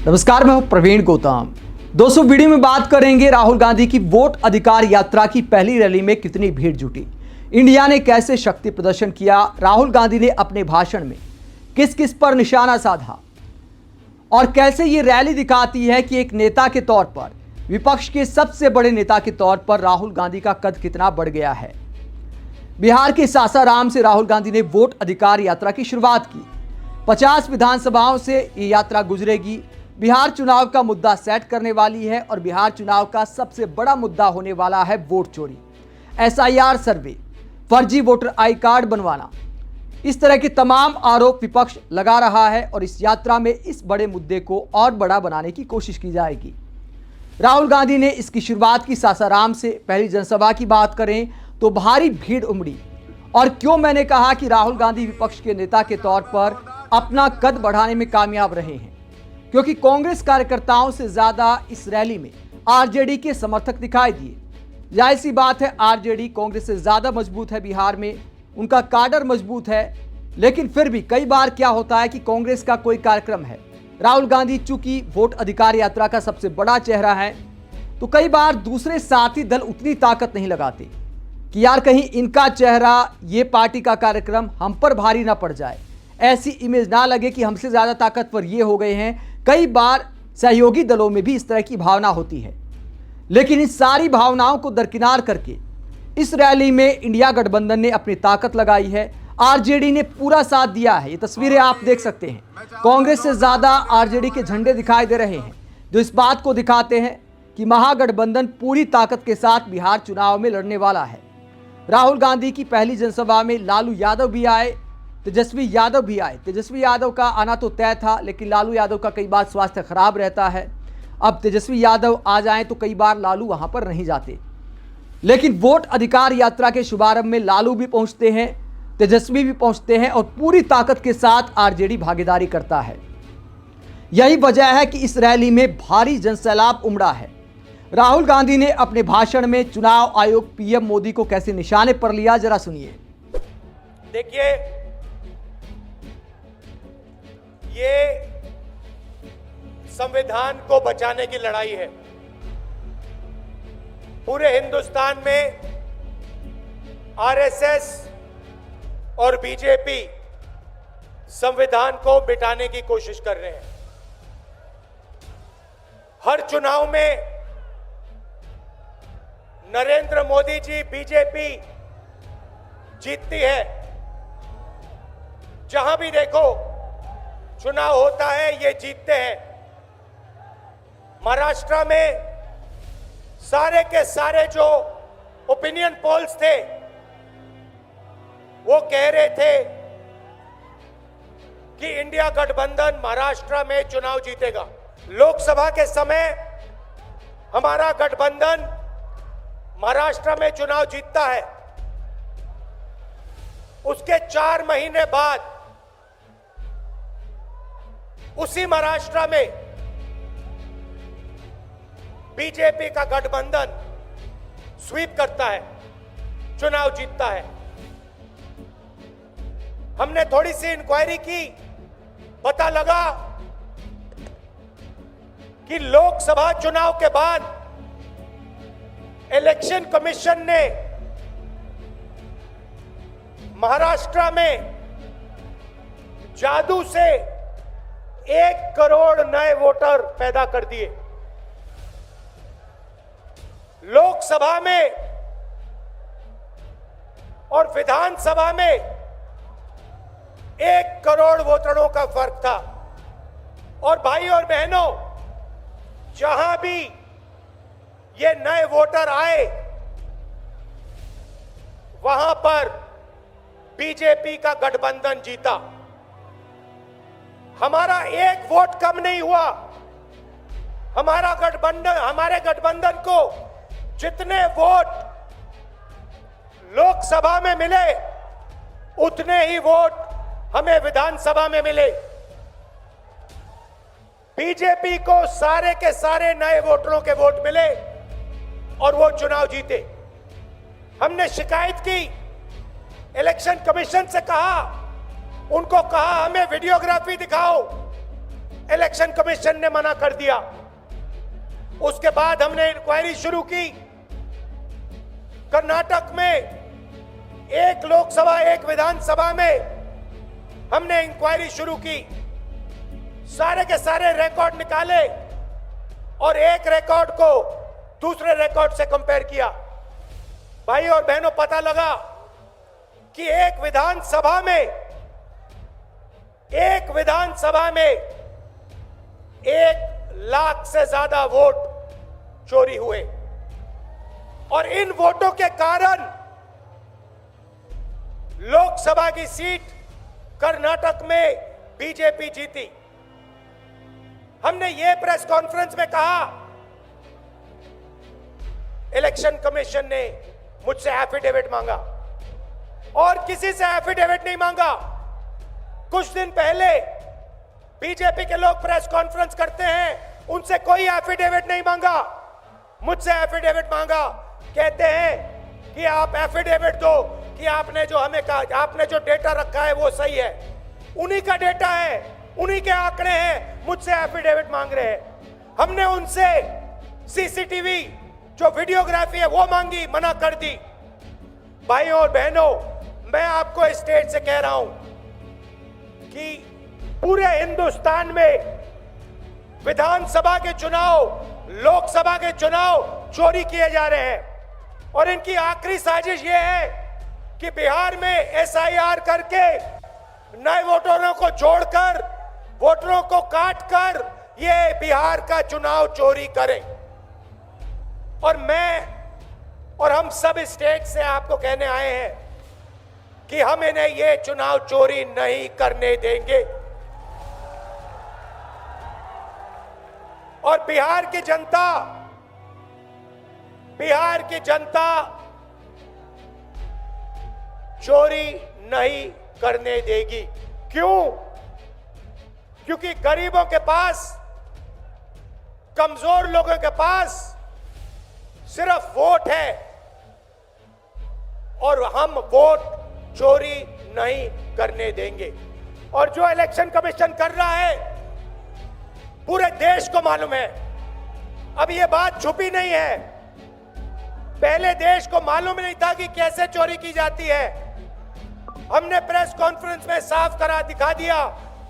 नमस्कार, मैं हूं प्रवीण गौतम। दोस्तों, वीडियो में बात करेंगे राहुल गांधी की वोट अधिकार यात्रा की पहली रैली में कितनी भीड़ जुटी, इंडिया ने कैसे शक्ति प्रदर्शन किया, राहुल गांधी ने अपने भाषण में किस किस पर निशाना साधा और कैसे ये रैली दिखाती है कि एक नेता के तौर पर, विपक्ष के सबसे बड़े नेता के तौर पर राहुल गांधी का कद कितना बढ़ गया है। बिहार के सासाराम से राहुल गांधी ने वोट अधिकार यात्रा की शुरुआत की। 50 विधानसभाओं से ये यात्रा गुजरेगी। बिहार चुनाव का मुद्दा सेट करने वाली है और बिहार चुनाव का सबसे बड़ा मुद्दा होने वाला है वोट चोरी, SIR सर्वे, फर्जी वोटर आई कार्ड बनवाना। इस तरह के तमाम आरोप विपक्ष लगा रहा है और इस यात्रा में इस बड़े मुद्दे को और बड़ा बनाने की कोशिश की जाएगी। राहुल गांधी ने इसकी शुरुआत की सासाराम से। पहली जनसभा की बात करें तो भारी भीड़ उमड़ी। और क्यों मैंने कहा कि राहुल गांधी विपक्ष के नेता के तौर पर अपना कद बढ़ाने में कामयाब रहे हैं, क्योंकि कांग्रेस कार्यकर्ताओं से ज्यादा इस रैली में आरजेडी के समर्थक दिखाई दिए। जाहिर सी बात है, आरजेडी कांग्रेस से ज्यादा मजबूत है बिहार में, उनका काडर मजबूत है। लेकिन फिर भी कई बार क्या होता है कि कांग्रेस का कोई कार्यक्रम है, राहुल गांधी चूंकि वोट अधिकार यात्रा का सबसे बड़ा चेहरा है, तो कई बार दूसरे साथी दल उतनी ताकत नहीं लगाते कि यार कहीं इनका चेहरा, ये पार्टी का कार्यक्रम हम पर भारी ना पड़ जाए, ऐसी इमेज ना लगे कि हमसे ज्यादा ताकतवर ये हो गए हैं। कई बार सहयोगी दलों में भी इस तरह की भावना होती है। लेकिन इस सारी भावनाओं को दरकिनार करके इस रैली में इंडिया गठबंधन ने अपनी ताकत लगाई है। आरजेडी ने पूरा साथ दिया है। ये तस्वीरें आप देख सकते हैं, कांग्रेस से ज्यादा आरजेडी के झंडे दिखाई दे रहे हैं, जो इस बात को दिखाते हैं कि महागठबंधन पूरी ताकत के साथ बिहार चुनाव में लड़ने वाला है। राहुल गांधी की पहली जनसभा में लालू यादव भी आए, तेजस्वी यादव भी आए। तेजस्वी यादव का आना तो तय था, लेकिन लालू यादव का कई बार स्वास्थ्य खराब रहता है। अब तेजस्वी यादव आ जाएं तो कई बार लालू वहां पर नहीं जाते। लेकिन वोट अधिकार यात्रा के शुभारंभ में लालू भी पहुंचते हैं, तेजस्वी भी पहुंचते हैं और पूरी ताकत के साथ आरजेडी भागीदारी करता है। यही वजह है कि इस रैली में भारी जनसैलाब उमड़ा है। राहुल गांधी ने अपने भाषण में चुनाव आयोग, पीएम मोदी को कैसे निशाने पर लिया, जरा सुनिए। देखिए, ये संविधान को बचाने की लड़ाई है। पूरे हिंदुस्तान में आरएसएस और बीजेपी संविधान को मिटाने की कोशिश कर रहे हैं। हर चुनाव में नरेंद्र मोदी जी, बीजेपी जीतती है। जहां भी देखो चुनाव होता है, ये जीतते हैं। महाराष्ट्र में सारे के सारे जो ओपिनियन पोल्स थे, वो कह रहे थे कि इंडिया गठबंधन महाराष्ट्र में चुनाव जीतेगा। लोकसभा के समय हमारा गठबंधन महाराष्ट्र में चुनाव जीतता है। उसके 4 महीने बाद उसी महाराष्ट्र में बीजेपी का गठबंधन स्वीप करता है, चुनाव जीतता है। हमने थोड़ी सी इंक्वायरी की, पता लगा कि लोकसभा चुनाव के बाद इलेक्शन कमीशन ने महाराष्ट्र में जादू से 1 करोड़ नए वोटर पैदा कर दिए। लोकसभा में और विधानसभा में 1 करोड़ वोटरों का फर्क था। और भाई और बहनों, जहां भी ये नए वोटर आए, वहां पर बीजेपी का गठबंधन जीता। हमारा 1 वोट कम नहीं हुआ। हमारे गठबंधन को जितने वोट लोकसभा में मिले, उतने ही वोट हमें विधानसभा में मिले। बीजेपी को सारे के सारे नए वोटरों के वोट मिले और वो चुनाव जीते। हमने शिकायत की, इलेक्शन कमीशन से कहा, उनको कहा हमें वीडियोग्राफी दिखाओ, इलेक्शन कमीशन ने मना कर दिया। उसके बाद हमने इंक्वायरी शुरू की। कर्नाटक में एक लोकसभा एक विधानसभा में हमने इंक्वायरी शुरू की, सारे के सारे रिकॉर्ड निकाले और एक रिकॉर्ड को दूसरे रिकॉर्ड से कंपेयर किया। भाई और बहनों, पता लगा कि एक विधानसभा में 1,00,000 से ज्यादा वोट चोरी हुए और इन वोटों के कारण लोकसभा की सीट कर्नाटक में बीजेपी जीती। हमने ये प्रेस कॉन्फ्रेंस में कहा, इलेक्शन कमीशन ने मुझसे एफिडेविट मांगा और किसी से एफिडेविट नहीं मांगा। कुछ दिन पहले बीजेपी के लोग प्रेस कॉन्फ्रेंस करते हैं, उनसे कोई एफिडेविट नहीं मांगा, मुझसे एफिडेविट मांगा। कहते हैं कि आप एफिडेविट दो कि आपने जो हमें कहा, आपने जो डेटा रखा है वो सही है। उन्हीं का डेटा है, उन्हीं के आंकड़े हैं, मुझसे एफिडेविट मांग रहे हैं। हमने उनसे सीसीटीवी जो वीडियोग्राफी है वो मांगी, मना कर दी। भाइयों और बहनों, मैं आपको इस स्टेज से कह रहा हूं कि पूरे हिंदुस्तान में विधानसभा के चुनाव, लोकसभा के चुनाव चोरी किए जा रहे हैं और इनकी आखिरी साजिश यह है कि बिहार में एसआईआर करके नए वोटरों को जोड़कर, वोटरों को काटकर ये बिहार का चुनाव चोरी करें। और मैं और हम सब स्टेट से आपको कहने आए हैं कि हम इन्हें ये चुनाव चोरी नहीं करने देंगे। और बिहार की जनता चोरी नहीं करने देगी। क्यों? क्योंकि गरीबों के पास, कमजोर लोगों के पास सिर्फ वोट है और हम वोट चोरी नहीं करने देंगे। और जो इलेक्शन कमीशन कर रहा है पूरे देश को मालूम है। अब ये बात छुपी नहीं है, पहले देश को मालूम नहीं था कि कैसे चोरी की जाती है। हमने प्रेस कॉन्फ्रेंस में साफ करा दिखा दिया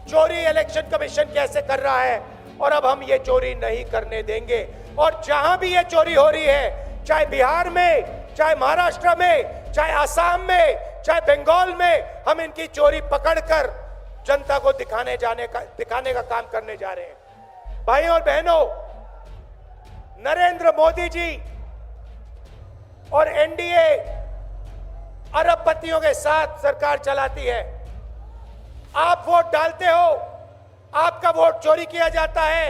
चोरी इलेक्शन कमीशन कैसे कर रहा है और अब हम ये चोरी नहीं करने देंगे। और जहां भी ये चोरी हो रही है, चाहे बिहार में, चाहे महाराष्ट्र में, चाहे असम में, चाहे बंगाल में, हम इनकी चोरी पकड़कर जनता को दिखाने का काम करने जा रहे हैं। भाइयों और बहनों, नरेंद्र मोदी जी और एनडीए अरबपतियों के साथ सरकार चलाती है। आप वोट डालते हो, आपका वोट चोरी किया जाता है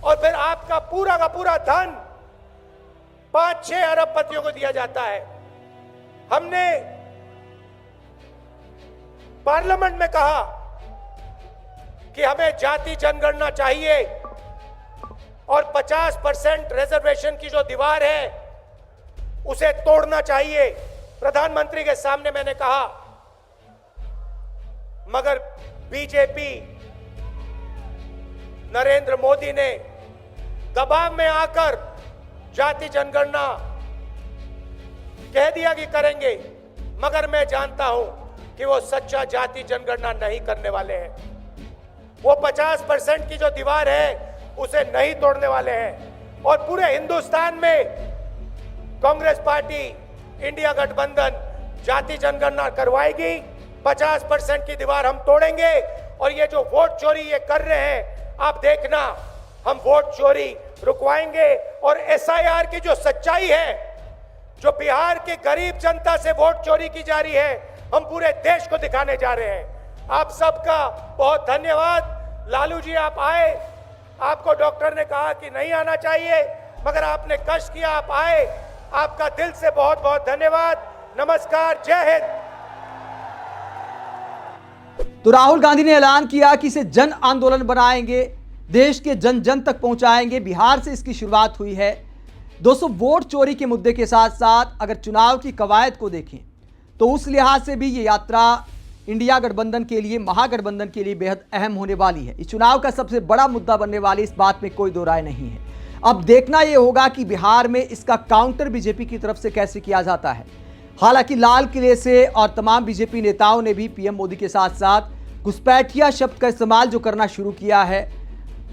और फिर आपका पूरा का पूरा धन 5-6 अरबपतियों को दिया जाता है। हमने पार्लियामेंट में कहा कि हमें जाति जनगणना चाहिए और 50% रिजर्वेशन की जो दीवार है उसे तोड़ना चाहिए। प्रधानमंत्री के सामने मैंने कहा, मगर बीजेपी, नरेंद्र मोदी ने दबाव में आकर जाति जनगणना कह दिया कि करेंगे, मगर मैं जानता हूं कि वो सच्चा जाति जनगणना नहीं करने वाले हैं। वो 50% की जो दीवार है उसे नहीं तोड़ने वाले हैं। और पूरे हिंदुस्तान में कांग्रेस पार्टी, इंडिया गठबंधन जाति जनगणना करवाएगी, 50% की दीवार हम तोड़ेंगे। और ये जो वोट चोरी ये कर रहे हैं, आप देखना, हम वोट चोरी रुकवाएंगे। और एसआईआर की जो सच्चाई है, जो बिहार की गरीब जनता से वोट चोरी की जा रही है, हम पूरे देश को दिखाने जा रहे हैं। आप सबका बहुत धन्यवाद। लालू जी, आप आए, आपको डॉक्टर ने कहा कि नहीं आना चाहिए, मगर आपने कष्ट किया, आप आए, आपका दिल से बहुत बहुत धन्यवाद। नमस्कार, जय हिंद। तो राहुल गांधी ने ऐलान किया कि इसे जन आंदोलन बनाएंगे, देश के जन जन तक पहुंचाएंगे। बिहार से इसकी शुरुआत हुई है। दोस्तों, वोट चोरी के मुद्दे के साथ साथ अगर चुनाव की कवायद को देखें तो उस लिहाज से भी ये यात्रा इंडिया गठबंधन के लिए, महागठबंधन के लिए बेहद अहम होने वाली है। इस चुनाव का सबसे बड़ा मुद्दा बनने वाली, इस बात में कोई दो राय नहीं है। अब देखना यह होगा कि बिहार में इसका काउंटर बीजेपी की तरफ से कैसे किया जाता है। हालांकि लाल किले से और तमाम बीजेपी नेताओं ने भी पीएम मोदी के साथ साथ घुसपैठिया शब्द का इस्तेमाल जो करना शुरू किया है,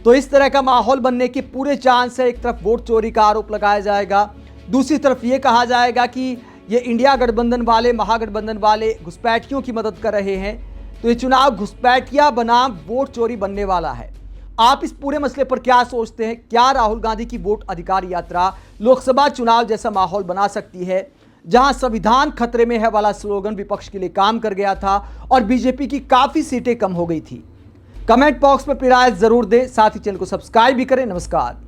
तो इस तरह का माहौल बनने के पूरे चांस है। एक तरफ वोट चोरी का आरोप लगाया जाएगा, दूसरी तरफ ये कहा जाएगा कि ये इंडिया गठबंधन वाले, महागठबंधन वाले घुसपैठियों की मदद कर रहे हैं। तो ये चुनाव घुसपैठिया बनाम वोट चोरी बनने वाला है। आप इस पूरे मसले पर क्या सोचते हैं? क्या राहुल गांधी की वोट अधिकार यात्रा लोकसभा चुनाव जैसा माहौल बना सकती है, जहां संविधान खतरे में है वाला स्लोगन विपक्ष के लिए काम कर गया था और बीजेपी की काफी सीटें कम हो गई थी? कमेंट बॉक्स में अपनी राय जरूर दें, साथ ही चैनल को सब्सक्राइब भी करें। नमस्कार।